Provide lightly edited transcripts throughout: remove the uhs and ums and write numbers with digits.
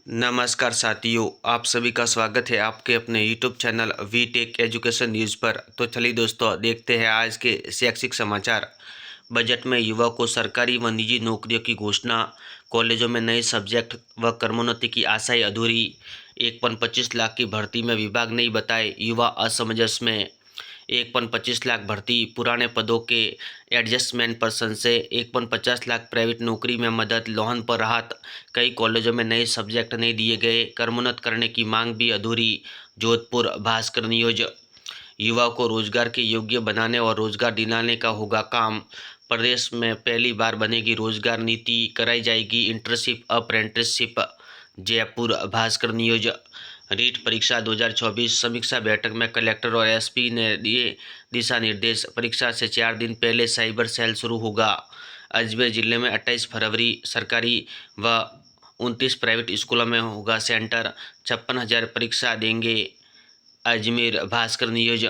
नमस्कार साथियों, आप सभी का स्वागत है आपके अपने YouTube channel We Tech Education News पर। तो चलिए दोस्तों, देखते हैं आज के शैक्षिक समाचार। बजट में युवा को सरकारी व निजी नौकरियों की घोषणा। कॉलेजों में नए सब्जेक्ट व क्रमोन्नति की आशाएं अधूरी। 1.25 लाख की भर्ती में विभाग नहीं बताए, युवा असमंजस में। 1.25 लाख भर्ती, पुराने पदों के एडजस्टमेंट पर संशय। 1.50 लाख प्राइवेट नौकरी में मदद, लोहन पर राहत। कई कॉलेजों में नए सब्जेक्ट नहीं दिए गए, क्रमोन्नत करने की मांग भी अधूरी। जोधपुर भास्कर न्यूज। युवाओं को रोजगार के योग्य बनाने और रोजगार दिलाने का होगा काम। प्रदेश में पहली बार बनेगी रोजगार नीति, कराई जाएगी internship apprenticeship. Jaipur Bhaskar news. REET परीक्षा 2024 समीक्षा बैठक में कलेक्टर और एसपी ने दिए दिशा निर्देश। परीक्षा से 4 दिन पहले साइबर सेल शुरू होगा। अजमेर जिले में 28 फरवरी सरकारी व 29 प्राइवेट स्कूलों में होगा सेंटर। 56,000 परीक्षा देंगे। अजमेर भास्कर न्यूज।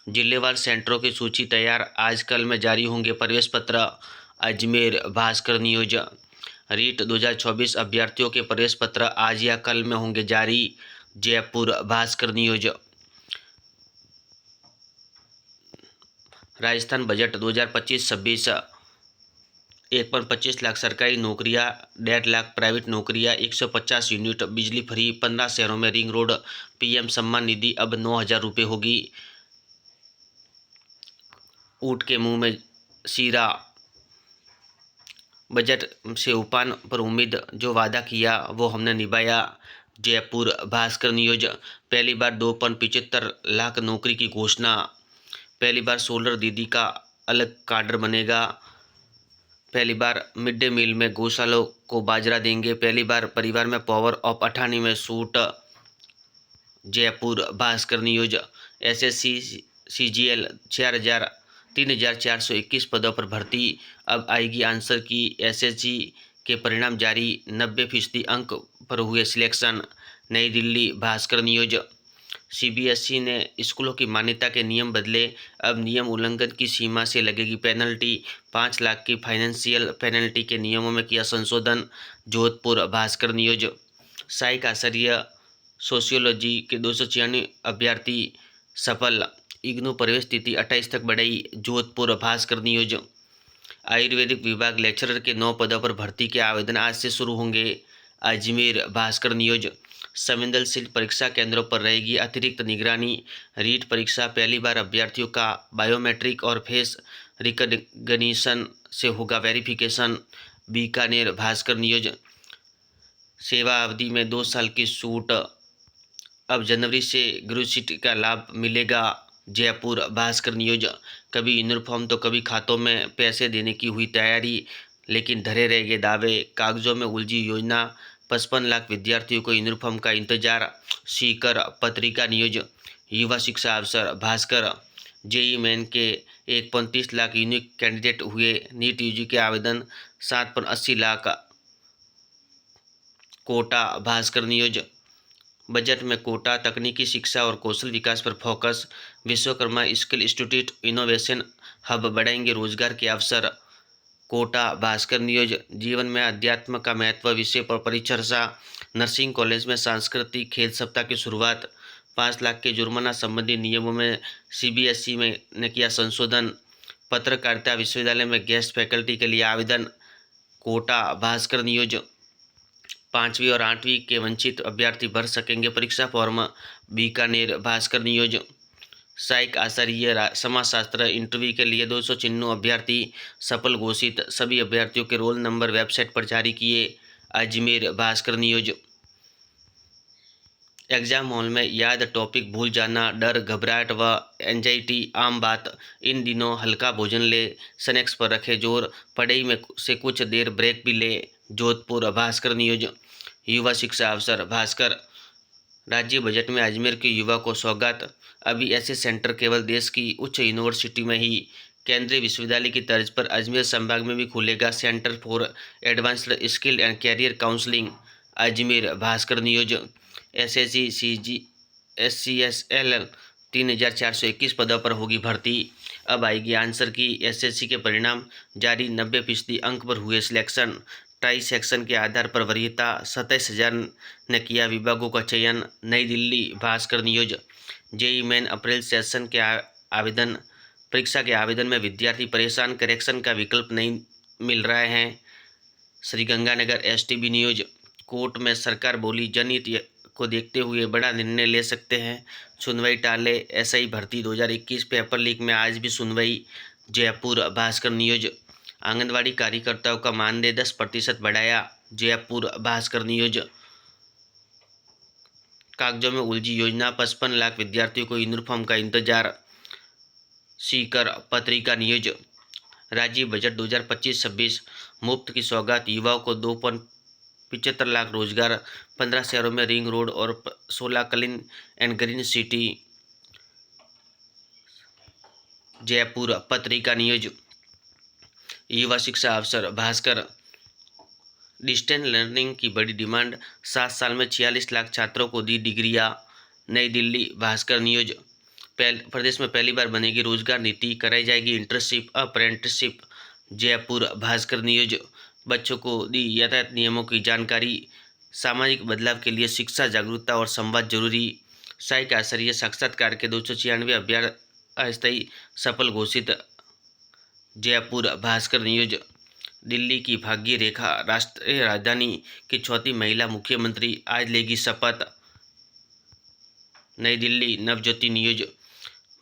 जिलेवार सेंटरों की सूची तैयार, आज कल में जारी होंगे प्रवेश पत्र। अजमेर भास्कर न्यूज। रीट 2024 अभ्यर्थियों के प्रवेश पत्र आज या कल में होंगे जारी। जयपुर भास्कर न्यूज। राजस्थान बजट 2025-26। 1.25 लाख सरकारी नौकरियां, 1.5 लाख प्राइवेट नौकरियां, 150 यूनिट बिजली फ्री। 15 शहरों में ring road. PM Samman Nidhi अब 9,000 रुपये होगी। ऊँट के मुंह में शीरा। बजट से उपान पर उम्मीद, जो वादा किया वो हमने निभाया। जयपुर भास्कर न्यूज। पहली बार 2.75 लाख नौकरी की घोषणा। पहली बार सोलर दीदी का अलग काडर बनेगा। पहली बार मिड डे मील में गौशालों को बाजरा देंगे। पहली बार परिवार में पावर ऑफ अठानी में suit. Jaipur Bhaskar news. SSC CGL 3,421 पदों पर भर्ती, अब आएगी आंसर की। एसएससी के परिणाम जारी, 90% अंक पर हुए सिलेक्शन। नई दिल्ली भास्कर न्यूज। सीबीएसई ने स्कूलों की मान्यता के नियम बदले, अब नियम उल्लंघन की सीमा से लगेगी पेनल्टी। 5 लाख की फाइनेंशियल पेनल्टी के नियमों में किया संशोधन। जोधपुर भास्कर न्यूज। सहायक आचार्य सोशियोलॉजी के 296 अभ्यर्थी सफल। इग्नू प्रवेश तिथि 28 तक बढ़ाई। जोधपुर भास्कर न्यूज। आयुर्वेदिक विभाग लेक्चरर के 9 पदों पर भर्ती के आवेदन आज से शुरू होंगे। अजमेर भास्कर न्यूज। संवेदनशील परीक्षा केंद्रों पर रहेगी अतिरिक्त निगरानी। रीट परीक्षा पहली बार अभ्यर्थियों का बायोमेट्रिक और फेस रिकग्निशन से होगा वेरिफिकेशन। बीकानेर भास्कर न्यूज। सेवा अवधि में 2 साल की छूट, अब जनवरी से ग्रेच्युटी का लाभ मिलेगा। जयपुर भास्कर न्यूज। कभी यूनिफॉर्म तो कभी खातों में पैसे देने की हुई तैयारी, लेकिन धरे रह गए दावे। कागजों में उलझी योजना, 55 लाख विद्यार्थियों को यूनिफॉर्म का इंतजार। सीकर पत्रिका न्यूज। युवा शिक्षा अवसर भास्कर। जेई मेन के 1.30 लाख यूनिक कैंडिडेट हुए। नीट यूजी के आवेदन 7.80 लाख। कोटा भास्कर न्यूज। बजट में कोटा, तकनीकी शिक्षा और कौशल विकास पर focus. Vishwakarma skill institute innovation hub बढ़ाएंगे रोजगार के अवसर। कोटा भास्कर न्यूज। जीवन में अध्यात्म का महत्व विषय पर परिचर्चा। नर्सिंग कॉलेज में सांस्कृतिक खेल सप्ताह की शुरुआत। 5 लाख के जुर्माना संबंधी नियमों में सीबीएसई में ने किया संशोधन। पत्रकारिता विश्वविद्यालय में गेस्ट फैकल्टी के लिए आवेदन। कोटा भास्कर न्यूज। 5वीं और 8वीं के वंचित अभ्यर्थी भर सकेंगे परीक्षा फॉर्म। बीकानेर भास्कर न्यूज। सहायक आचार्य समाजशास्त्र इंटरव्यू के लिए 296 अभ्यर्थी सफल घोषित, सभी अभ्यर्थियों के रोल नंबर वेबसाइट पर जारी किए। Ajmer Bhaskar news. Exam hall में याद टॉपिक भूल जाना, डर घबराहट व एंजाइटी आम बात। इन दिनों हल्का भोजन ले, स्नैक्स पर रखे जोर, पढ़ाई में से कुछ देर ब्रेक भी ले। जोधपुर भास्कर न्यूज। युवा शिक्षा अवसर भास्कर। राज्य बजट में अजमेर के युवा को सौगात, अभी ऐसे सेंटर केवल देश की उच्च यूनिवर्सिटी में ही। केंद्रीय विश्वविद्यालय की तर्ज पर अजमेर संभाग में भी खुलेगा centre for advanced skill and career counselling. Ajmer Bhaskar news. SSC CG SCSL 3,421 पदों पर होगी भर्ती, अब आएगी आंसर की। एसएससी के परिणाम जारी, 90% अंक पर हुए सिलेक्शन। टाई सेक्शन के आधार पर वरीयता 27,000 ने किया विभागों का चयन। नई Delhi Bhaskar news. JEE Main April session के आवेदन परीक्षा के आवेदन में विद्यार्थी परेशान, करेक्शन का विकल्प नहीं मिल रहा है। Sriganganagar STB news. कोर्ट में सरकार बोली जनहित को देखते हुए बड़ा निर्णय ले सकते हैं, सुनवाई टाले। एसआई भर्ती 2021 पेपर लीक में आज भी सुनवाई। जयपुर भास्कर न्यूज। आंगनवाड़ी कार्यकर्ताओं का मानदेय 10% बढ़ाया। जयपुर भास्कर न्यूज। कागजों में उलझी योजना, 55 लाख विद्यार्थियों को यूनिफॉर्म का इंतजार। सीकर पत्रिका न्यूज। राज्य बजट 2025-26 मुफ्त की सौगात, युवाओं को 2.75 लाख रोजगार, 15 शहरों में रिंग रोड और 16 clean and green city. Jaipur पत्रिका न्यूज। युवा शिक्षा अवसर भास्कर। डिस्टेंस लर्निंग की बड़ी डिमांड, 7 साल में 46 लाख छात्रों को दी डिग्रियां। नई दिल्ली भास्कर न्यूज। प्रदेश में पहली बार बनेगी रोजगार नीति, कराई जाएगी internship apprenticeship. Jaipur Bhaskar news. बच्चों को दी यातायात नियमों की जानकारी, सामाजिक बदलाव के लिए शिक्षा, जागरूकता और संवाद जरूरी। सहायक आचार्य साक्षात्कार के 296 अभ्यास अस्थायी सफल घोषित। जयपुर भास्कर न्यूज। दिल्ली की भाग्य रेखा, राष्ट्रीय राजधानी की चौथी महिला मुख्यमंत्री आज लेगी शपथ। नई दिल्ली नवज्योति न्यूज।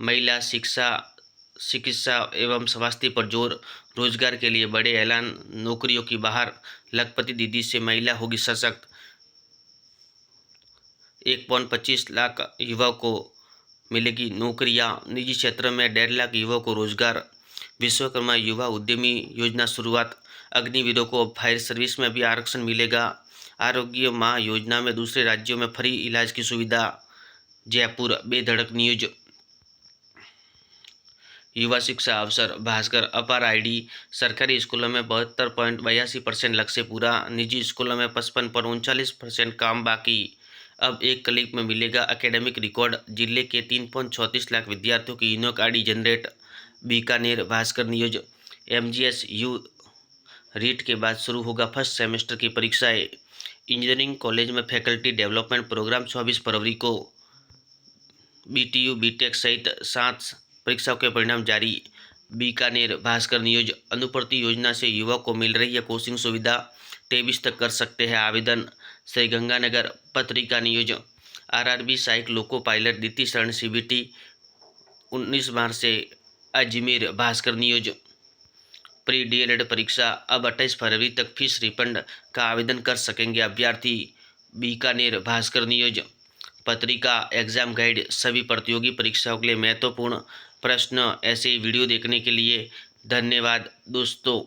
महिला शिक्षा, चिकित्सा एवं स्वास्थ्य पर जोर, रोजगार के लिए बड़े ऐलान, नौकरियों की बहार, लखपति दीदी से महिला होगी सशक्त। 1.25 लाख युवाओं को मिलेगी नौकरियां, निजी क्षेत्र में 1.5 लाख युवाओं को रोजगार। विश्वकर्मा युवा उद्यमी योजना शुरुआत, अग्निवीरों को फायर सर्विस में भी आरक्षण मिलेगा। आरोग्य माह योजना में दूसरे राज्यों में फ्री इलाज की सुविधा। जयपुर बेधड़क न्यूज। युवा शिक्षा अवसर भास्कर। अपार आईडी, सरकारी स्कूलों में 72.82% लक्ष्य पूरा, निजी स्कूलों में 55.39% काम बाकी। अब एक क्लिक में मिलेगा एकेडमिक रिकॉर्ड, जिले के 3.34 लाख विद्यार्थियों की unique ID generate. Bikaner Bhaskar news. MGS U REET के बाद शुरू होगा फर्स्ट सेमेस्टर की परीक्षाएं। इंजीनियरिंग कॉलेज में फैकल्टी डेवलपमेंट प्रोग्राम 24 फरवरी को। बीटीयू बीटेक सहित 7 परीक्षाओं के परिणाम जारी। बीकानेर भास्कर न्यूज। अनुपूर्ति योजना से युवाओं को मिल रही है कोचिंग सुविधा, 23 तक कर सकते हैं आवेदन। श्रीगंगानगर पत्रिका न्यूज। आरआरबी सहायक लोको पायलट द्वितीय चरण सीबीटी 19 मार्च से Ajmer Bhaskar news. Pre DElEd परीक्षा अब 28 फरवरी तक फीस रिफंड का आवेदन कर सकेंगे अभ्यर्थी। बीकानेर भास्कर न्यूज पत्रिका। एग्जाम गाइड, सभी प्रतियोगी परीक्षाओं के लिए महत्वपूर्ण प्रश्न। ऐसे ही वीडियो देखने के लिए धन्यवाद दोस्तों।